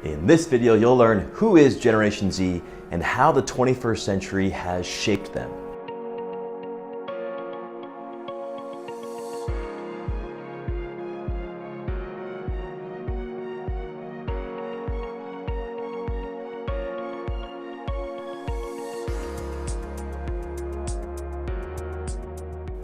In this video, you'll learn who is Generation Z and how the 21st century has shaped them.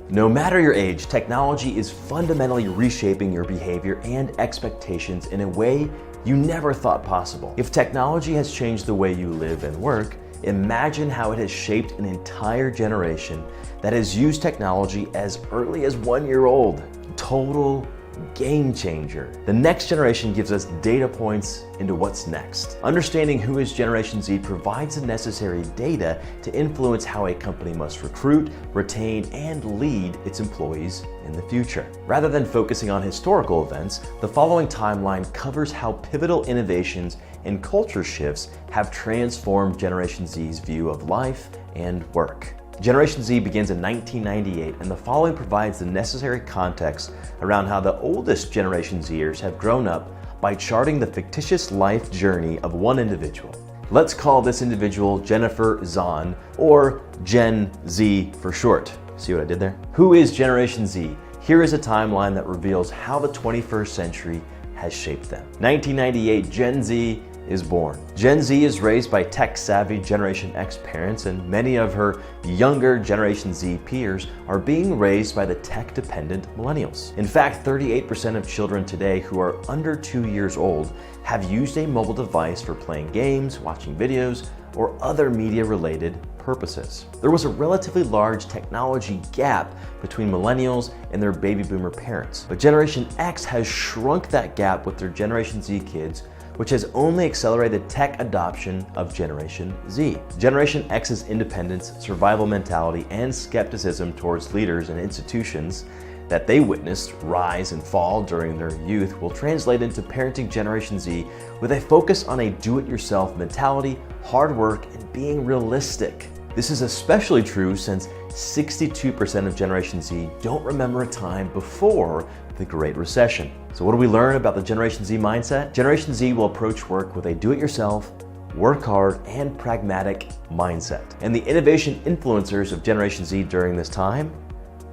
No matter your age, technology is fundamentally reshaping your behavior and expectations in a way you never thought possible. If technology has changed the way you live and work, imagine how it has shaped an entire generation that has used technology as early as 1 year old. Total game changer. The next generation gives us data points into what's next. Understanding who is Generation Z provides the necessary data to influence how a company must recruit, retain, and lead its employees in the future. Rather than focusing on historical events, the following timeline covers how pivotal innovations and culture shifts have transformed Generation Z's view of life and work. Generation Z begins in 1998, and the following provides the necessary context around how the oldest Generation Zers have grown up by charting the fictitious life journey of one individual. Let's call this individual Jennifer Zahn, or Gen Z for short. See what I did there? Who is Generation Z? Here is a timeline that reveals how the 21st century has shaped them. 1998, Gen Z is born. Gen Z is raised by tech-savvy Generation X parents, and many of her younger Generation Z peers are being raised by the tech-dependent millennials. In fact, 38% of children today who are under 2 years old have used a mobile device for playing games, watching videos, or other media-related purposes. There was a relatively large technology gap between millennials and their baby boomer parents, but Generation X has shrunk that gap with their Generation Z kids, which has only accelerated tech adoption of Generation Z. Generation X's independence, survival mentality, and skepticism towards leaders and institutions that they witnessed rise and fall during their youth will translate into parenting Generation Z with a focus on a do-it-yourself mentality, hard work, and being realistic. This is especially true since 62% of Generation Z don't remember a time before the Great Recession. So what do we learn about the Generation Z mindset? Generation Z will approach work with a do-it-yourself, work hard, and pragmatic mindset. And the innovation influencers of Generation Z during this time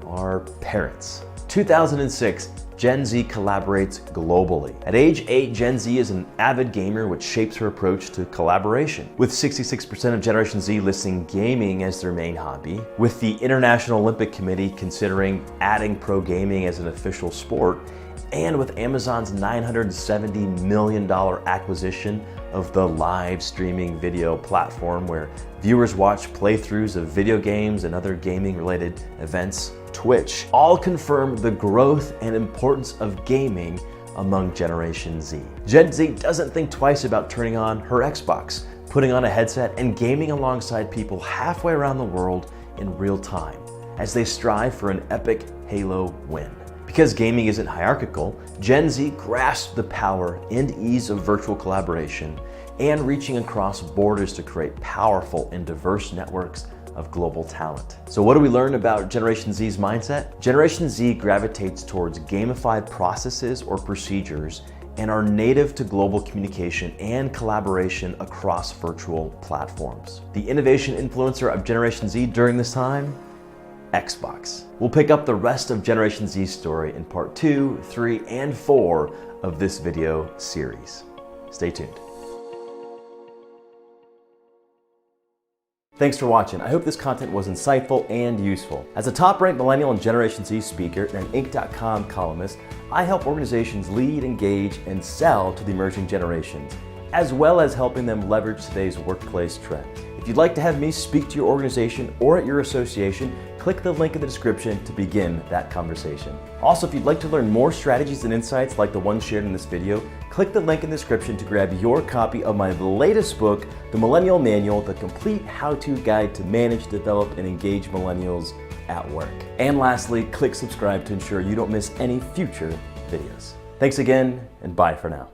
are parents. 2006, Gen Z collaborates globally. At age 8, Gen Z is an avid gamer, which shapes her approach to collaboration. With 66% of Generation Z listing gaming as their main hobby, with the International Olympic Committee considering adding pro gaming as an official sport, and with Amazon's $970 million acquisition of the live streaming video platform where viewers watch playthroughs of video games and other gaming-related events, Twitch, all confirm the growth and importance of gaming among Generation Z. Gen Z doesn't think twice about turning on her Xbox, putting on a headset, and gaming alongside people halfway around the world in real time as they strive for an epic Halo win. Because gaming isn't hierarchical, Gen Z grasps the power and ease of virtual collaboration and reaching across borders to create powerful and diverse networks of global talent. So what do we learn about Generation Z's mindset? Generation Z gravitates towards gamified processes or procedures and are native to global communication and collaboration across virtual platforms. The innovation influencer of Generation Z during this time? Xbox. We'll pick up the rest of Generation Z's story in part 2, 3, and 4 of this video series. Stay tuned. Thanks for watching. I hope this content was insightful and useful. As a top-ranked Millennial and Generation Z speaker and an Inc.com columnist, I help organizations lead, engage, and sell to the emerging generations, as well as helping them leverage today's workplace trends. If you'd like to have me speak to your organization or at your association, click the link in the description to begin that conversation. Also, if you'd like to learn more strategies and insights like the ones shared in this video, click the link in the description to grab your copy of my latest book, The Millennial Manual, the complete how-to guide to manage, develop, and engage millennials at work. And lastly, click subscribe to ensure you don't miss any future videos. Thanks again, and bye for now.